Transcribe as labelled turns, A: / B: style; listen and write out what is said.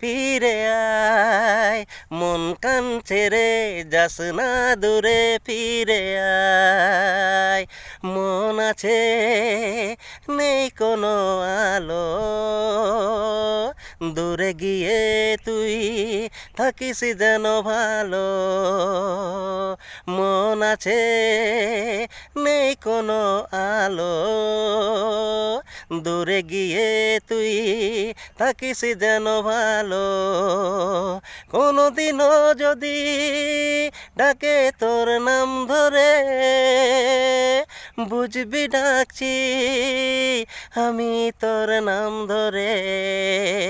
A: ফিরে আয়, মন কান ছেড়ে যাস না দূরে, ফিরে আয়। মন আছে নেই কোনো আলো, দূরে গিয়ে তুই থাকিস যেন ভালো। মন আছে নেই কোনো আলো, দূরে গিয়ে তুই থাকিস যেন ভালো। কোনোদিনও যদি ডাকে তোর নাম ধরে, বুঝবি ডাকছি আমি তোর নাম ধরে।